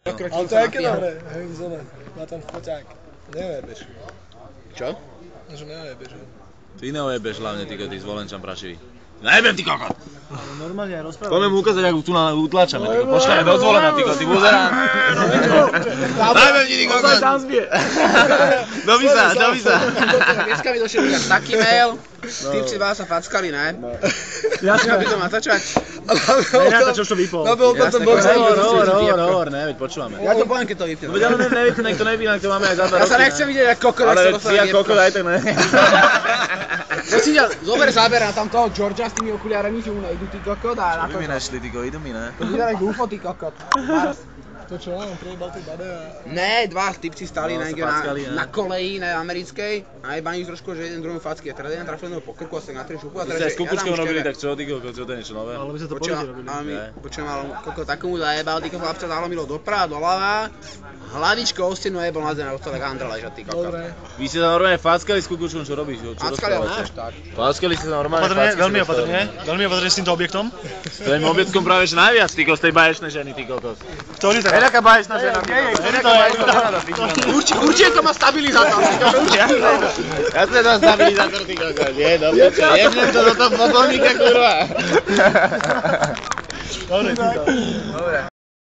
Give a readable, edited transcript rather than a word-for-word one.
Ale to je aké dobré, hej, zóna, na ten foťák. Nejebeš. Čo? Že nejebeš, hej. Ty neojebeš hlavne, ty zvolenčan prašivý. Nejebem, ty kokot! Normálne aj rozprávať. Poďme mu ukázať, ako tu utlačame, ty kokot. Pošľame do zvolena, ty kokot, ty buzerán. Najbem ti, ty kokot. Dobi sa. Dneska mi došiel taký mail. Typci dva sa fackali, ne? Jasné. By to natáčať? Nenatáčaš to vypol. Nabol tam ten box. Hovor, neveď, počúvame. Ja to poviem, keď to vypnem. Veď ale nevíte, nech to neví, to máme aj za 2 roky. Ja sa nechcem vidieť, jak kokot, ale si jak kokot aj tak ne. Zober záber na tam toho Georgia s tými okuliarami, že mu nejdu ty kokot a na to... By mi nešli, ty idú mi, ne? To vyzerá jak UFO, ty kokot. To čo, on prijebal tej bade a... Ne, dva typci stali No, na koleji, ne americkej, a jebali ich trošku, že jeden druhým facky. A teraz jeden trafil po krku a sa na tri šupu a Vy teraz... ste aj s kukučkou robili, tak čo, ty kokot, čo to je niečo nové? Ale my sa to pohodne robili. Počujem, ale kokot takomu zajebal, ty kokot chlapca zalomilo doprava, doľava, hlavičkou o stenu jebol na zem a ostal tak Andra ležať, ty kokot. Dobre. Vy ste sa normálne fackali s kukučkom, čo robíš? Fackali, ale náš tak. Fackali ste sa normálne Opatrne, facky. veľmi opatrne s týmto objektom. S tým objektom práve že najviac, ty kokot, z tej baječnej ženy, ty kokot. Ktorý to je? Taká baječná žena, ty kokot. Určite to má stabilizátor. Jasne to má stabilizátor, ty kokot. Je, dobre, čo, jebnem to do toho popolníka, kurva. Dobre, Dobre.